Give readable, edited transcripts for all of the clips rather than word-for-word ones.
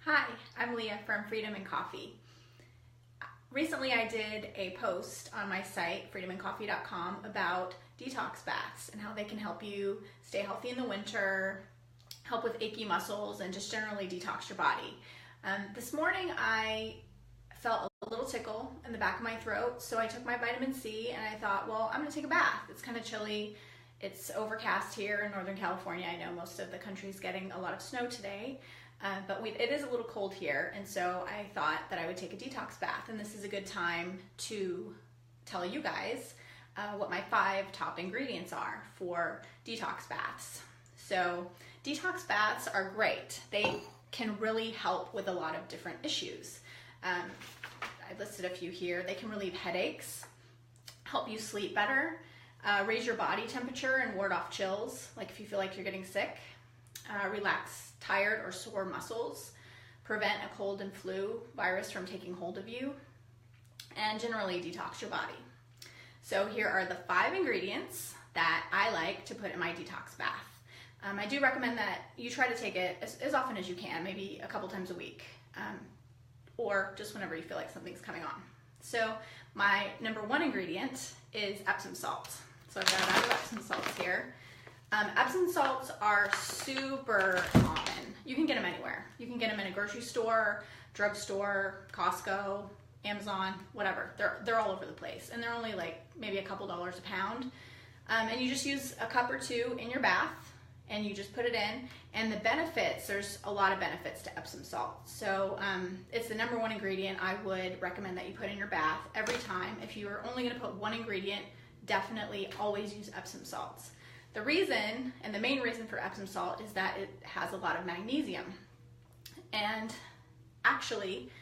Hi, I'm Leah from Freedom and Coffee. Recently I did a post on my site, freedomandcoffee.com, about detox baths and how they can help you stay healthy in the winter, help with achy muscles, and just generally detox your body. This morning I felt a little tickle in the back of my throat, so I took my vitamin C and I thought, well, I'm gonna take a bath. It's kind of chilly. It's overcast here in Northern California. I know most of the country's getting a lot of snow today. But it is a little cold here, and so I thought that I would take a detox bath, and this is a good time to tell you guys what my 5 top ingredients are for detox baths. So detox baths are great. They can really help with a lot of different issues. I listed a few here. They can relieve headaches, help you sleep better, raise your body temperature and ward off chills, like if you feel like you're getting sick, relax tired or sore muscles, prevent a cold and flu virus from taking hold of you, and generally detox your body. So here are the 5 ingredients that I like to put in my detox bath. I do recommend that you try to take it as often as you can, maybe a couple times a week, or just whenever you feel like something's coming on. So my number 1 ingredient is Epsom salt. So I've got a bag of Epsom salts here. Epsom salts are super common. You can get them anywhere. You can get them in a grocery store, drugstore, Costco, Amazon, whatever. They're all over the place, and they're only like maybe a couple dollars a pound. And you just use a cup or 2 in your bath, and you just put it in. And the benefits, there's a lot of benefits to Epsom salt. So it's the number 1 ingredient I would recommend that you put in your bath every time. If you are only going to put 1 ingredient, definitely always use Epsom salts. The reason, and the main reason for Epsom salt, is that it has a lot of magnesium. And actually,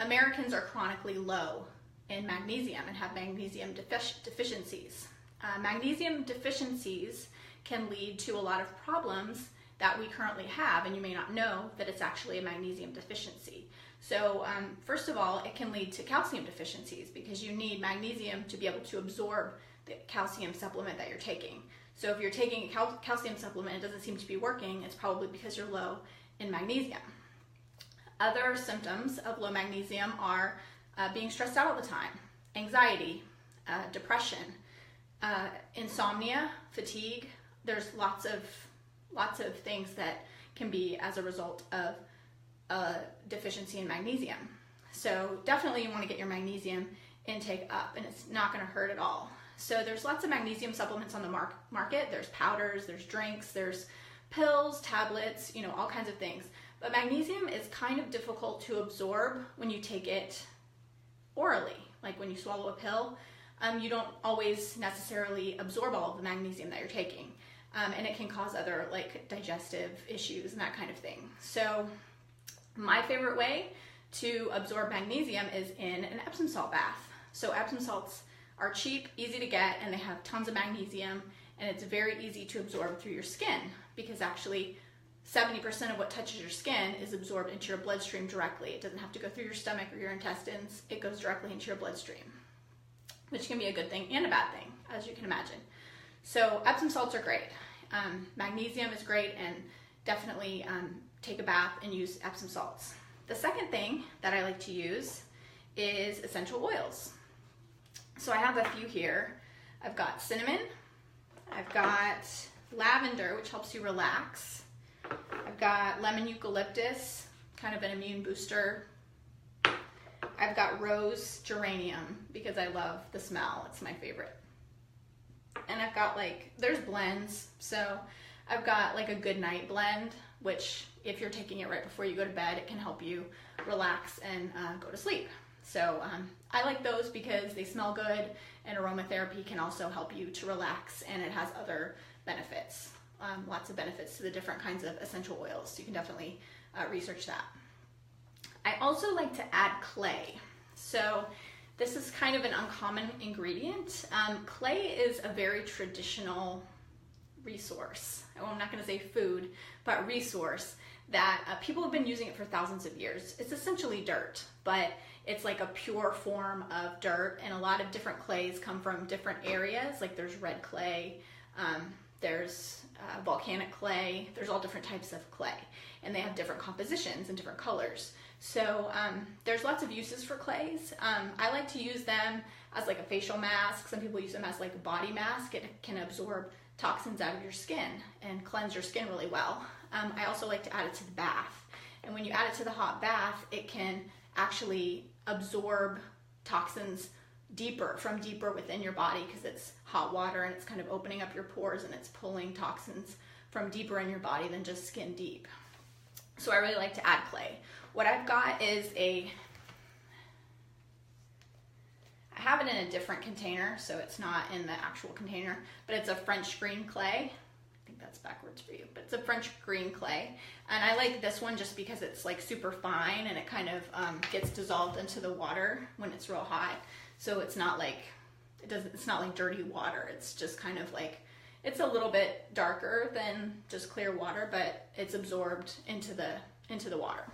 Americans are chronically low in magnesium and have magnesium deficiencies. Magnesium deficiencies can lead to a lot of problems that we currently have, and you may not know that it's actually a magnesium deficiency. So first of all, it can lead to calcium deficiencies because you need magnesium to be able to absorb the calcium supplement that you're taking. So if you're taking a calcium supplement and it doesn't seem to be working, it's probably because you're low in magnesium. Other symptoms of low magnesium are being stressed out all the time, anxiety, depression, insomnia, fatigue. There's lots of things that can be as a result of a deficiency in magnesium. So definitely you want to get your magnesium intake up, and it's not going to hurt at all. So there's lots of magnesium supplements on the market. There's powders, there's drinks, there's pills, tablets, all kinds of things. But magnesium is kind of difficult to absorb when you take it orally. Like when you swallow a pill, you don't always necessarily absorb all of the magnesium that you're taking. And it can cause other like digestive issues and that kind of thing. So my favorite way to absorb magnesium is in an Epsom salt bath. So Epsom salts are cheap, easy to get, and they have tons of magnesium, and it's very easy to absorb through your skin because actually 70% of what touches your skin is absorbed into your bloodstream directly. It doesn't have to go through your stomach or your intestines. It goes directly into your bloodstream, which can be a good thing and a bad thing, as you can imagine. So Epsom salts are great. Magnesium is great, and definitely take a bath and use Epsom salts. The second thing that I like to use is essential oils. So I have a few here. I've got cinnamon, I've got lavender, which helps you relax. I've got lemon eucalyptus, kind of an immune booster. I've got rose geranium because I love the smell, it's my favorite. And I've got there's blends. So I've got like a good night blend, which if you're taking it right before you go to bed, it can help you relax and go to sleep. So I like those because they smell good, and aromatherapy can also help you to relax, and it has other benefits, lots of benefits to the different kinds of essential oils. So you can definitely research that. I also like to add clay. So this is kind of an uncommon ingredient. Clay is a very traditional resource. Well, I'm not going to say food, but resource that people have been using it for thousands of years. It's essentially dirt, but it's like a pure form of dirt, and a lot of different clays come from different areas. Like there's red clay, there's volcanic clay, there's all different types of clay, and they have different compositions and different colors. So there's lots of uses for clays. I like to use them as like a facial mask. Some people use them as like a body mask. It can absorb toxins out of your skin and cleanse your skin really well. I also like to add it to the bath. And when you add it to the hot bath, it can actually absorb toxins from deeper within your body, because it's hot water and it's kind of opening up your pores and it's pulling toxins from deeper in your body than just skin deep. So I really like to add clay. What I've got is I have it in a different container, so it's not in the actual container, but it's a French green clay. I think that's backwards for you, but it's a French green clay. And I like this one just because it's like super fine and it kind of gets dissolved into the water when it's real hot. So it's not like, it's not like dirty water. It's just kind of like, it's a little bit darker than just clear water, but it's absorbed into the water.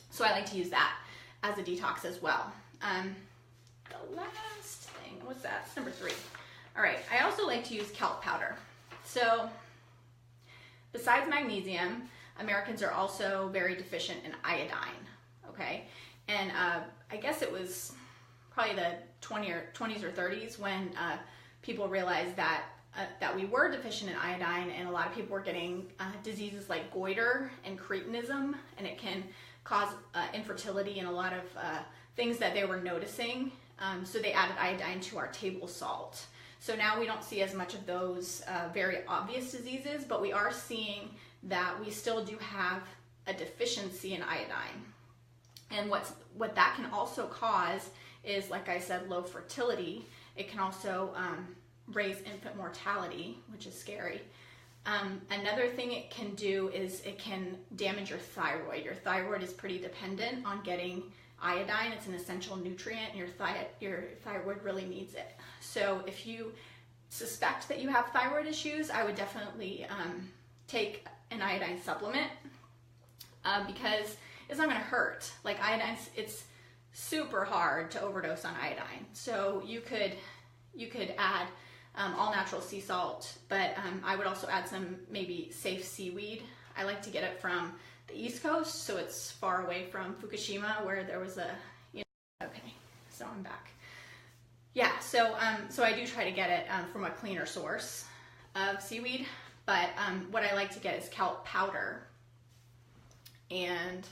So I like to use that as a detox as well. The last thing, what's that? It's number 3. All right, I also like to use kelp powder. So besides magnesium, Americans are also very deficient in iodine, okay? And I guess it was probably the 20s or 30s when people realized that we were deficient in iodine, and a lot of people were getting diseases like goiter and cretinism, and it can cause infertility and a lot of things that they were noticing. So they added iodine to our table salt. So now we don't see as much of those very obvious diseases, but we are seeing that we still do have a deficiency in iodine. And what that can also cause is, like I said, low fertility. It can also raise infant mortality, which is scary. Another thing it can do is it can damage your thyroid. Your thyroid is pretty dependent on getting iodine. It's an essential nutrient, and your thyroid really needs it. So if you suspect that you have thyroid issues, I would definitely take an iodine supplement because it's not going to hurt. Like iodine, it's super hard to overdose on iodine. So you could add all natural sea salt, but I would also add some maybe safe seaweed. I like to get it from the East Coast, so it's far away from Fukushima, where there was okay, so I'm back. Yeah, so I do try to get it from a cleaner source of seaweed, but what I like to get is kelp powder, and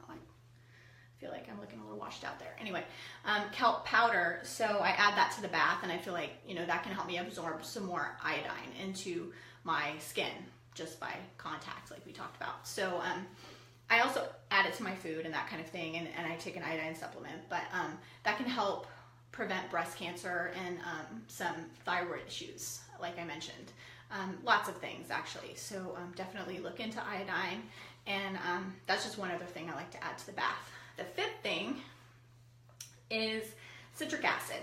I feel like I'm looking a little washed out there. Anyway, kelp powder, so I add that to the bath, and I feel like, that can help me absorb some more iodine into my skin just by contact, like we talked about. So I also add it to my food and that kind of thing, and I take an iodine supplement, but that can help prevent breast cancer and some thyroid issues, like I mentioned. Lots of things, actually. So definitely look into iodine, and that's just one other thing I like to add to the bath. The 5th thing is citric acid.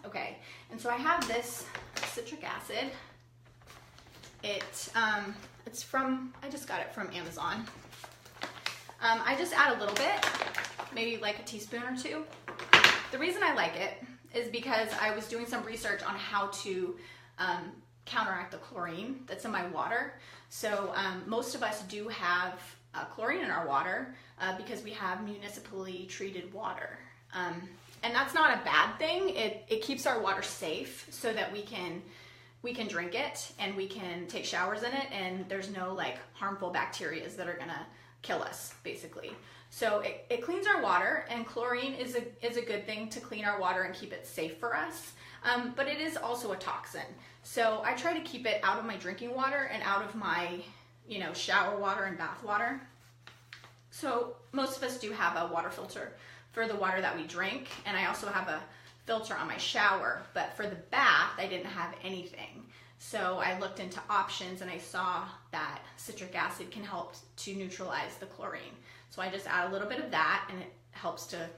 Okay, and so I have this citric acid. It's from, I just got it from Amazon. I just add a little bit, maybe like a teaspoon or 2. The reason I like it is because I was doing some research on how to counteract the chlorine that's in my water. So most of us do have chlorine in our water because we have municipally treated water. And that's not a bad thing. It keeps our water safe so that we can drink it and we can take showers in it, and there's no like harmful bacteria that are gonna kill us, basically. So it cleans our water, and chlorine is a good thing to clean our water and keep it safe for us. But it is also a toxin. So I try to keep it out of my drinking water and out of my, shower water and bath water. So most of us do have a water filter for the water that we drink, and I also have a filter on my shower, but for the bath, I didn't have anything. So I looked into options, and I saw that citric acid can help to neutralize the chlorine. So I just add a little bit of that, and it helps to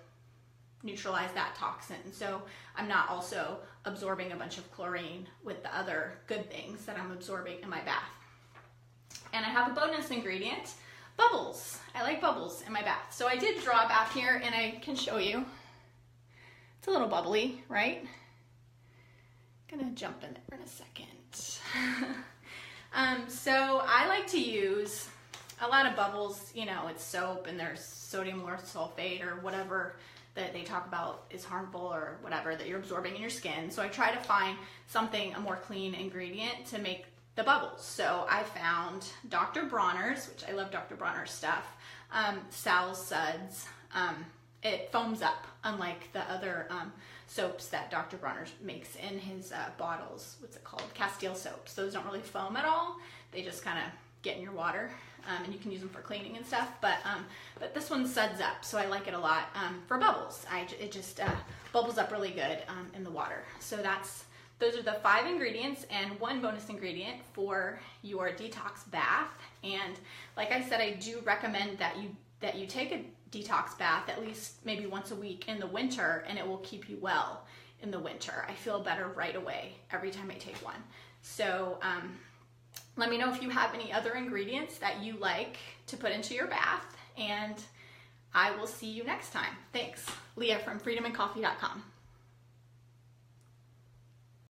neutralize that toxin. So I'm not also absorbing a bunch of chlorine with the other good things that I'm absorbing in my bath. And I have a bonus ingredient, bubbles. I like bubbles in my bath. So I did draw a bath here, and I can show you. It's a little bubbly, right? Gonna jump in there in a second. So I like to use a lot of bubbles. You know, it's soap and there's sodium lauryl sulfate or whatever that they talk about is harmful or whatever that you're absorbing in your skin. So I try to find a more clean ingredient to make the bubbles. So I found Dr. Bronner's, which I love Dr. Bronner's stuff, Sal's Suds. It foams up, unlike the other soaps that Dr. Bronner makes in his bottles. What's it called? Castile soaps. Those don't really foam at all. They just kind of get in your water, and you can use them for cleaning and stuff. But this one suds up, so I like it a lot for bubbles. It just bubbles up really good in the water. So those are the 5 ingredients and 1 bonus ingredient for your detox bath. And like I said, I do recommend that you take a detox bath at least maybe once a week in the winter, and it will keep you well in the winter. I feel better right away every time I take one. So let me know if you have any other ingredients that you like to put into your bath, and I will see you next time. Thanks. Leah from freedomandcoffee.com.